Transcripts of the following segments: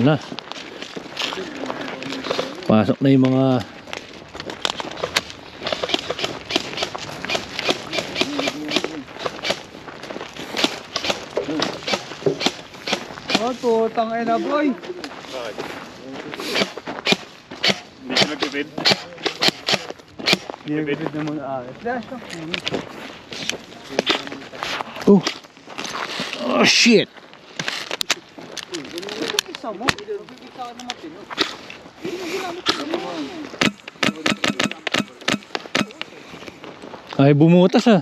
Na. Pasok na yung mga oh, putang ina boy. Bakit? Hindi siya nagpipid? Nagpipid na muna dash na. oh. Oh shit. Isa mo. Nagpipid ka na matino. Ay bumutas ah.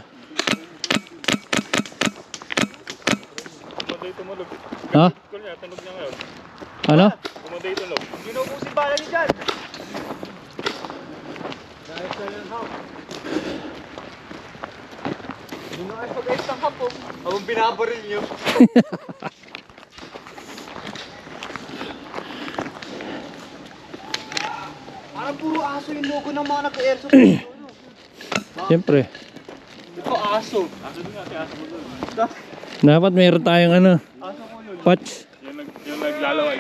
Kumaday tumulog. Ha? Kunya, tunog niya ngayon. Ano? Kumaday tunog. Ginubusin bala niyo dyan. Dahil sa yan hap. Hindi na kayo pag-ayos ng hap oh. Habang binabaril niyo. Parang puro aso yung logo ng mga nag-airsoft. Siyempre. Ito aso. Aso din nga, si aso mo doon. Dapat meron tayong ano, Aso ko yun. patch. Yung naglalaway.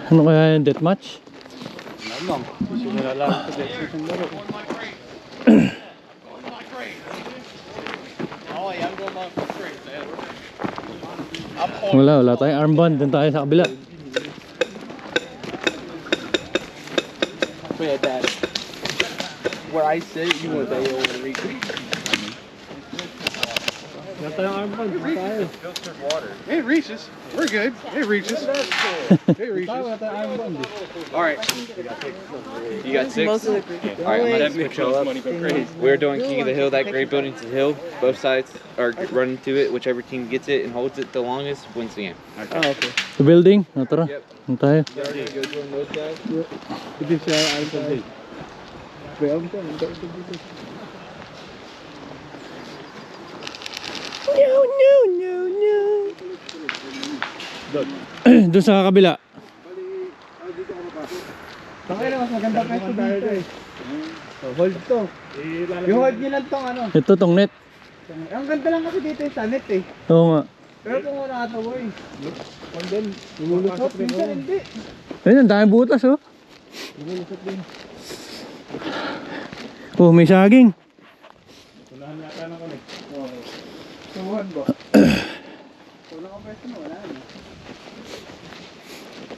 Ano kaya yung deathmatch? Namang. Simula lang sa deathmatch ng laro. Wala tayong armband. Doon tayo sa kabila. Wait, Dad. Where I sit, you were there over the week. Wala tayong armband. Tayo. It reaches. We're good. It reaches. It reaches. Alright. You got six? Alright, my next picture up. We're doing King of the Hill. That great building's the hill. Both sides are running to it. Whichever team gets it and holds it the longest wins the game. Ah, okay. Sa building. O, tara. Yep. Doon tayo. Go join those guys. Hindi siya armband. Wait, I'm done. Doon sa kabila. Tangay na, mas maganda pwesto dito eh. Oh, hold to. Yung hold nyo lang tong ano. Ito tong net. Ang ganda lang kasi dito yung sa net eh. Oo nga. Pero kung wala ata boy. And then, lumulusot. Minsan hindi. Ayun, ang daming butas oh. Lumulusot din. Oh, may saging. Tunahan yata na kami. Tuhan ba? Wala kang pwesto na, wala na.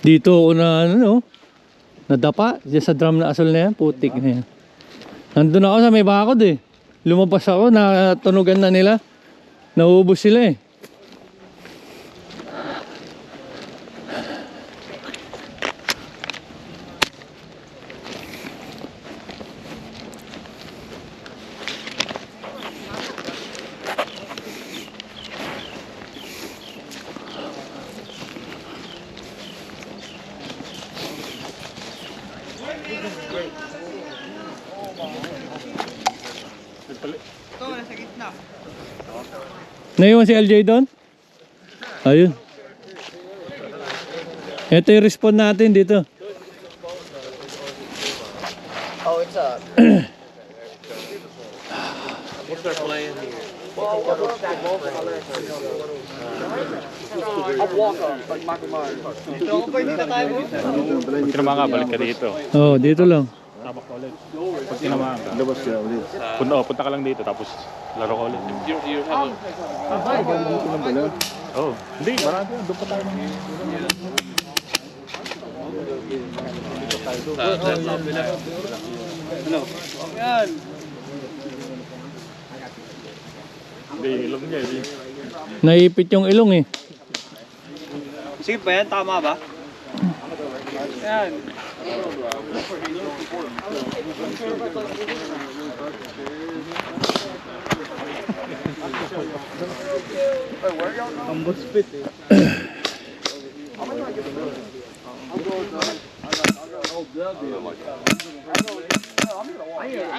Dito ako na ano, nadapa. Diyan sa drum na asol na yan. Putik na yan. Nandun ako sa may bakod eh. Lumabas ako, natunugan na nila. Naubos sila eh. Ito, nasa gitna. Naiwan si LJ doon? Ayun. Ito yung respawn natin dito. Oh, it's up. What's their plan here? I'll walk up, like Michael Myers. Ito ako pwede na tayo. Pag tinamaan ka, balik ka dito. Oh, dito lang. Tabak ka ulit. Pag tinamaan ka. Labas ka ulit. Punta ka lang dito, tapos laro ka ulit. You have a Oh, hindi, marami yan. Doon pa tayo. Yan. Hindi, ilong niya. Naipit yung ilong eh. Sige ba yan? Tama ba? Yan. Ang buspit eh.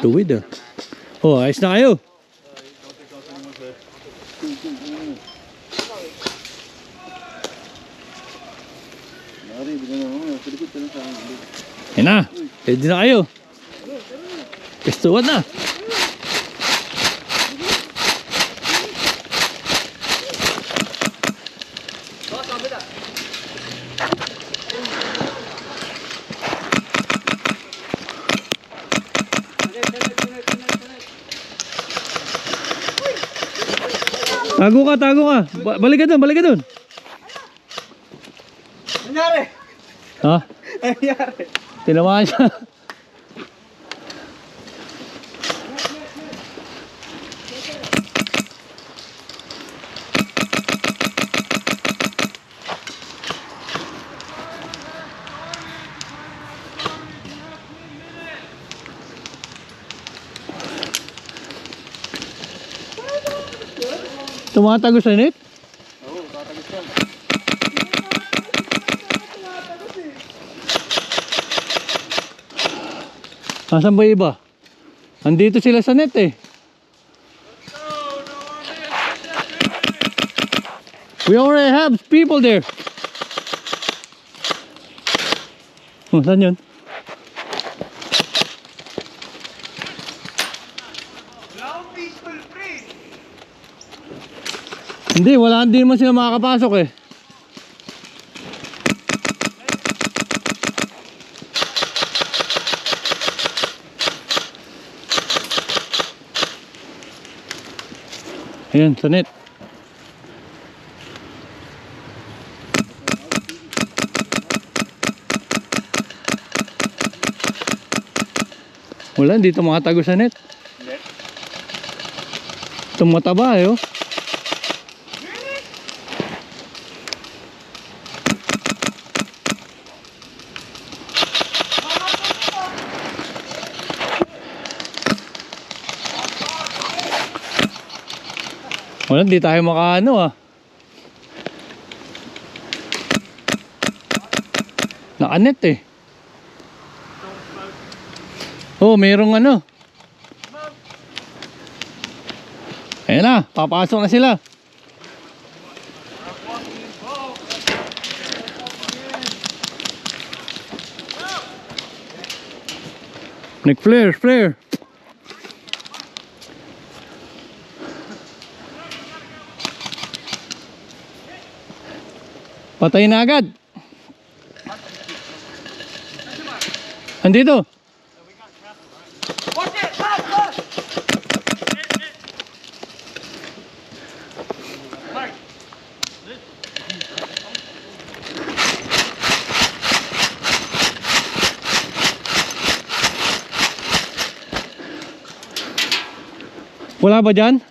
Tuwid ah. Oh, ayos na kayo. Yan na. Pwede na kayo. Pistuan na. Tago ka, tago ka. Balik ka dun. Nangyari! Ha? Nangyari! Tinamaan siya. Tumatago sa net? Oo, tatagos yan. Nasaan ba iba? Andito sila sa net eh. We already have people there. Oh, saan yun? Hindi, hindi naman sila makakapasok eh. Ayan, sa net. Wala, dito makatago sa net. Itong mataba eh oh. Wala, di tayo makaano ah. Nakanet eh. Oh, mayroong ano. Ayan na, papasok na sila. Flare. Patay na agad. Andito. Wala ba dyan?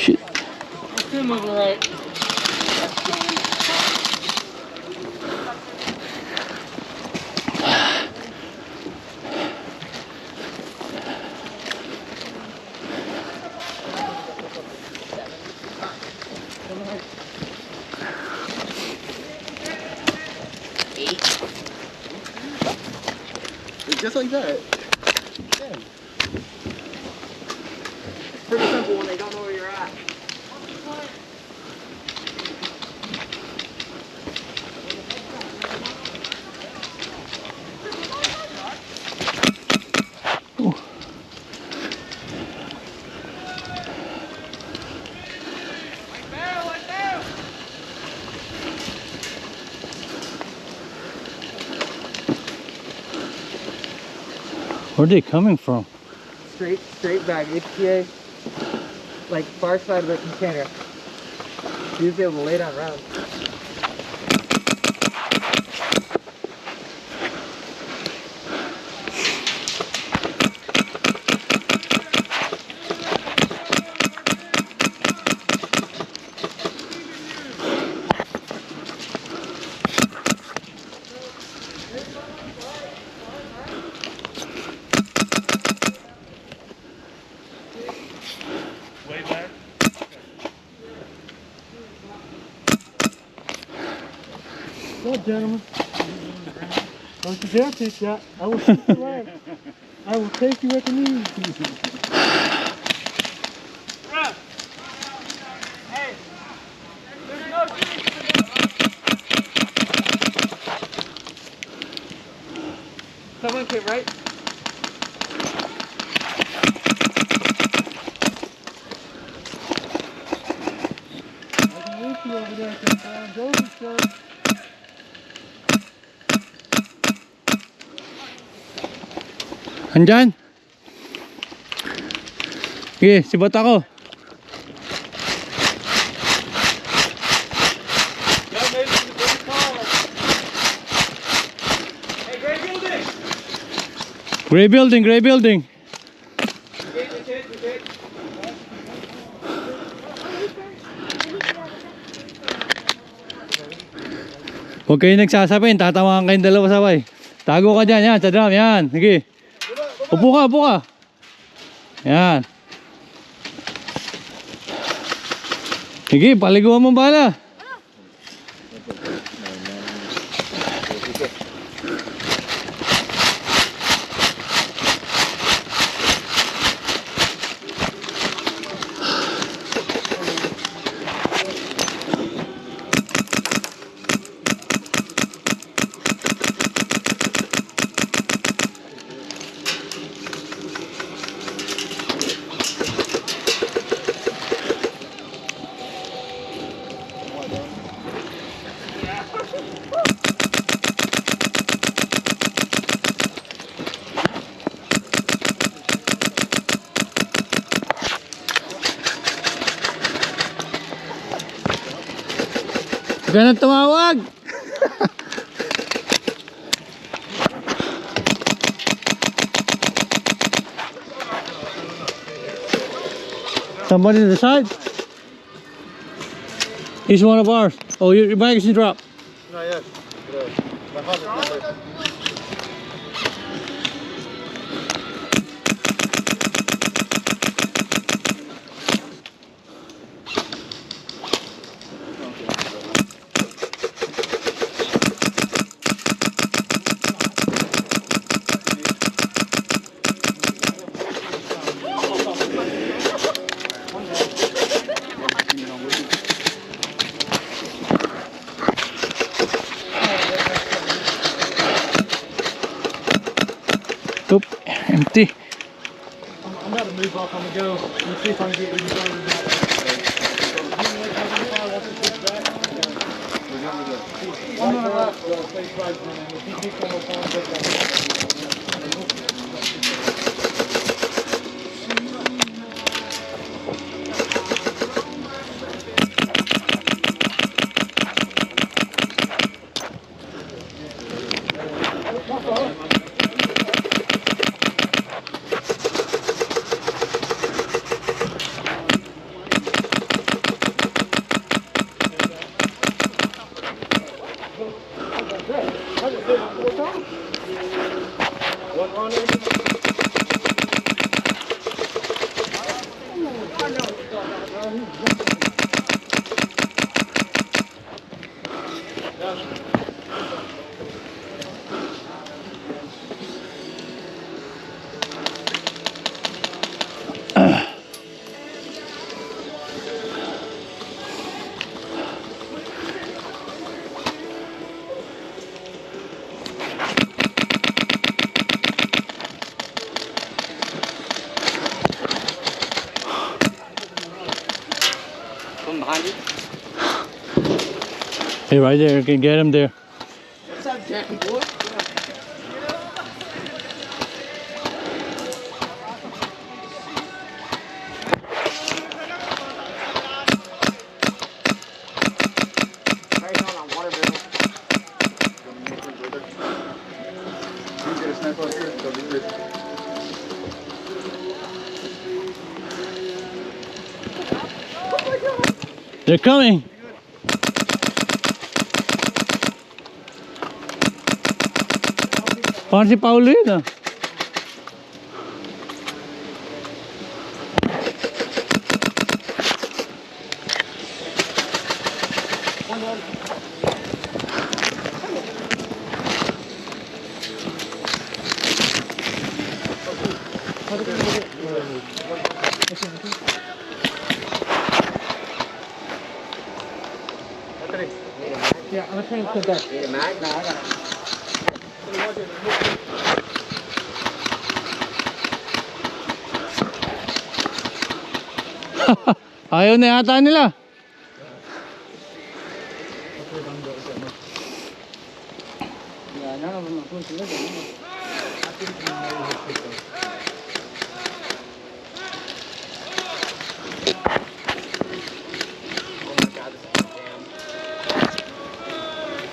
Shit. Just like that. Yeah. Pretty simple when they don't know where you're at. Where are they coming from? Straight back, HPA, like far side of the container. You'll be able to lay down round. right, gentlemen. Don't you dare pitch that. I will shoot your leg. I will take you at the knees. Someone came right. I can reach you over there, John. Josie, sir. Andyan? Sige, sibot ako. Gray building, gray building. Huwag kayo nagsasapin, tatawakan kayong dalawa sabay. Tago ka dyan, yan, sa drum, yan. Sige. Upo ka, upo ka. Yan. Sige, paliguan mo bala. Huwag ka nang tumawag. Somebody to the side. He's one of ours. Oh, your magazine dropped. Not yet. My father. Oop, empty. I'm about to move off. I'm going to go and see if I can get you started back. I'm going to rock the face right now. If you keep on the phone, take that. Behind you. Hey, right there, you can get him there. What's up, Jackie boy? They're coming. Parang si Paulo yun ah. Yeah, I'm trying to put that. Need a mag? No, I got it. Ayaw na yata nila.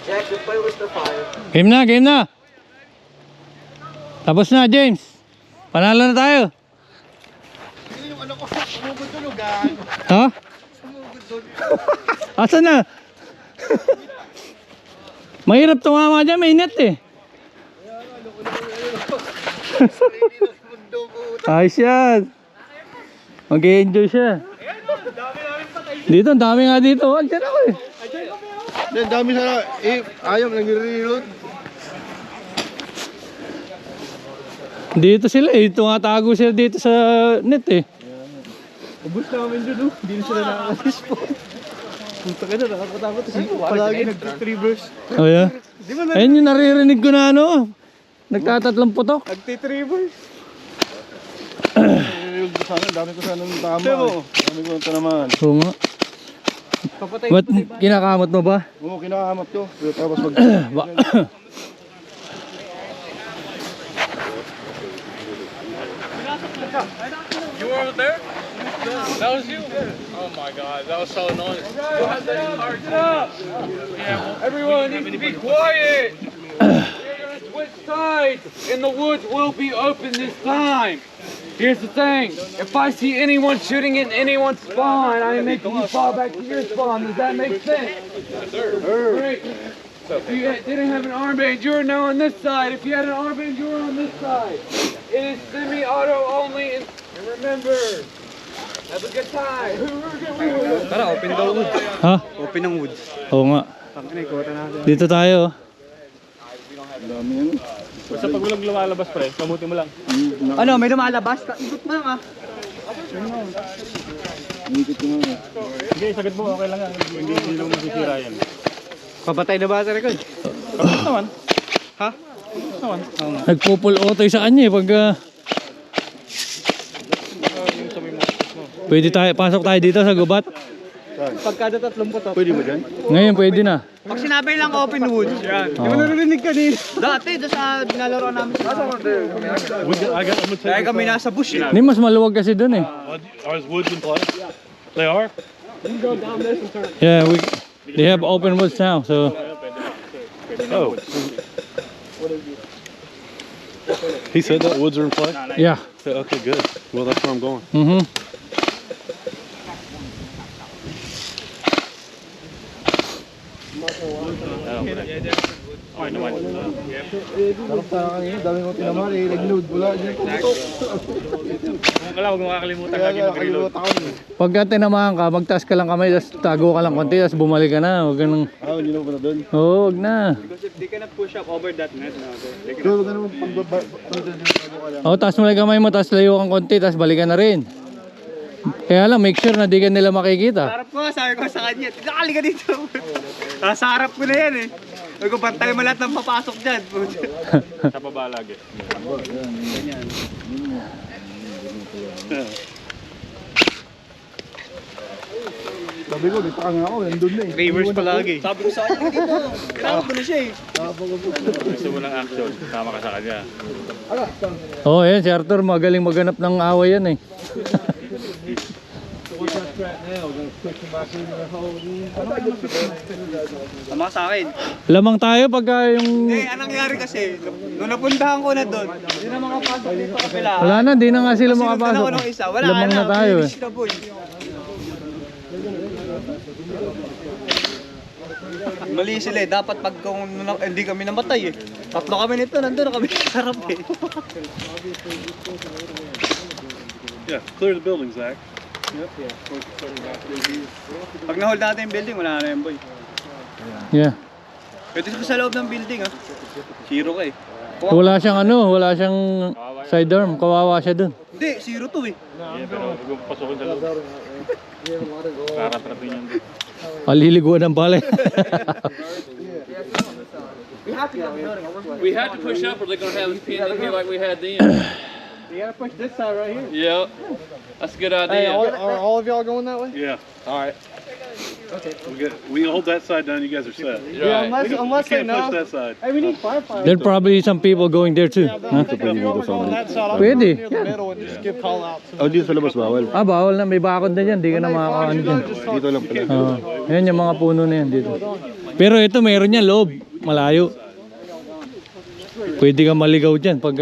Jack, just play with the fire. Game na, game na. Tapos na, James. Panalo na tayo. Yung ano ko, sumugod tulugan. Ha? Asa na? Mahirap tumama dyan, may net eh. Ayos yan. Mag-enjoy siya. Dito, ang dami nga dito. Andiyan ako eh. Ang dami sana, ayaw nag-reload. Dito sila eh. Tumatago sila dito sa net eh. Ubus namin dun, hindi na sila nakaka-respawn. Punta ka na, nakakatakot. Palagi nag-reverse. Oh yeah? Ayun yung naririnig ko na ano. Nagtatatlong putok. Nag-reverse. Sana, dami ko sana ng tama. Dami ko ito naman. Oo nga. Ba't kinakamot mo ba? Oo, kinakamat ko. Tapos mag... Ba- You were over there? That was you? Oh my god, that was so annoying. Everyone needs to be quiet! We're gonna switch sides, and the woods will be open this time. Here's the thing, if I see anyone shooting in anyone's spawn, I am making you fall back to your spawn. Does that make sense? Yes, sir. Great. If you didn't have an armband, you are now on this side. If you had an armband, you are on this side. It is semi-auto only, and remember, have a good time. Tara, open the woods. Ha? Open ang woods. Oo nga. Dito tayo. Basta pag walang lumalabas pre, kamuti mo lang. Ano, may lumalabas? Ikot mo lang ah. Sige, sagad mo, okay lang yan. Hindi lang masisira yan. Papatay na ba sa record? Kapit naman. Ha? Naman. Nagpupul otoy sa kanya eh. Pag pwede tayo, pasok tayo dito sa gubat. Pagkada 30 putok. Pwede mo dyan? Ngayon pwede na. Pag sinabi lang open woods, yan. Di Oo. mo narinig kanina. Dati, doon sa dinalaro namin. Kaya kami nasa bush eh. Hindi, mas maluwag kasi dun eh. Are woods in play? They are? Yeah, they have open woods now, so Oh. He said that woods are in play? yeah. Okay, good. Well, that's where I'm going. Mhm. Okay naman. Sarap sana kanina, dami ko tinamari. Nag-load wala dyan. Kung kala, huwag mo kakalimutan Kaya lagi mag-reload. nakalimutan ko. Pagka tinamaan ka, magtaas ka lang kamay, tapos tago ka lang konti, tapos bumalik ka na. Huwag ganun. Hindi na ko na doon. Oo, huwag na. Because if they cannot push up over that net, So, huwag ka naman pag-bago. Oo, taas mo lang kamay mo, tapos layo kang konti, tapos balik ka na rin. Kaya lang, make sure na di ka nila makikita. harap ko, sabi ko sa kanya, nakali ka dito. Sa harap ko na yan eh. Sabi ko, bantay mo lahat ng papasok dyan. Sa baba lagi. Sabi ko, dito ka nga ako, nandun na eh. Reverse palagi. Sabi ko sa kanya dito. Kailangan ko na siya eh. Gusto mo ng action, tama ka sa kanya. Oo, yan, si Arthur, magaling maghanap ng away yan eh. Tama sa akin. Lamang tayo pagka yung... Eh, anong nangyari kasi, nung napuntahan ko na doon, hindi na makapasok dito kapila. Wala na, di na nga sila Sinundan makapasok. ako ng isa, wala Lamang na tayo eh. finish na boy. Mali sila eh, dapat pag kung hindi kami namatay eh. Tatlo kami nito, nandun na kami sa harap eh. Yeah, clear the building, Zach. Pag na-hold natin yung building, wala na yun boy. Yeah. Pwede ko sa loob ng building ah. Zero ka eh. Wala siyang ano, wala siyang Sidearm, kawawa siya dun. Hindi, 0-2 eh. Pero huwag mong pasukin sa loob. Karatrapin yan. Paliliguan ng balay. We have to push up, or they're gonna have us pinned in here like we had them. You gotta push this side right here. Yep, that's a good Hey, idea. are all of y'all going that way? Yeah. All right. We can hold that side down. You guys are set. Yeah, Right. unless they Can't push know. that side. Hey, we need firefighters. There probably some people going there too. But I think if you're over going that side, I'll Pwede. go near the middle and just give call outs. Dito sa labas bawal. Ah, bawal na. May bakod na dyan. Di ka na makakaan dyan. Dito lang pala. Ayan yung mga puno na yan dito. Pero ito, mayroon yan loob. Malayo. Pwede ka maligaw dyan pag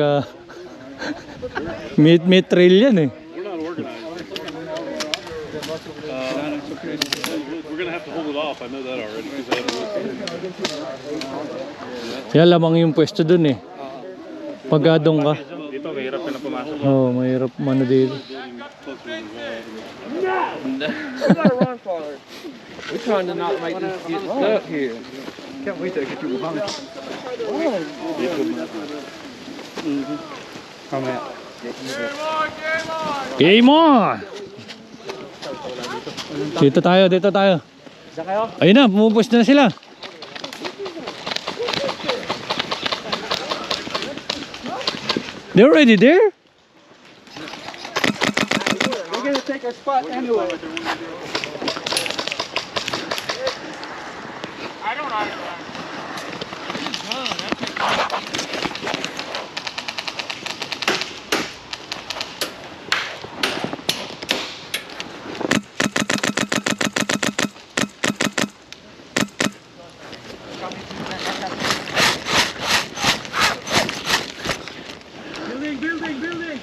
may trail yan eh. We're not organized. We're gonna have to hold it off. I know that already. 'Cause I have Yan lamang yung pwesto dun eh. Pagkadong ka. Dito, mahirap ka na pumasok. Oo, mahirap mano dito. We gotta run farther. We're trying to not make this get stuck here. Can't wait to get you behind. Game on! Dito tayo, dito tayo. Ayun na, pumupus na sila. They're already there? We're gonna take our spot anyway.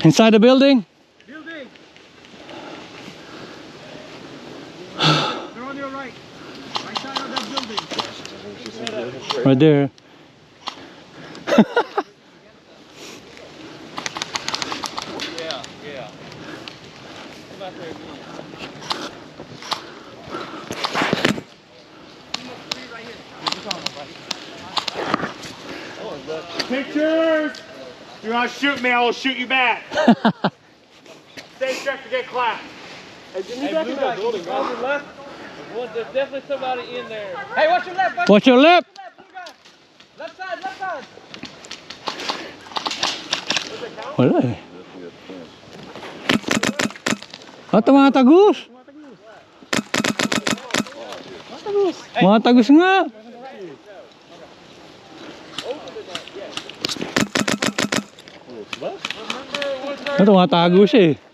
Inside the building? They're on your right. Right side of that building. Right there. Pictures! If you want to shoot me, I will shoot you back. Stay strapped to get clapped. Hey, Jimmy, back building, left. There's definitely somebody in there. Hey, watch your left. Watch your left! Left side, left side. Wala eh. Ah, tumatagos! Mga tagos nga! Ah, tumatago siya eh.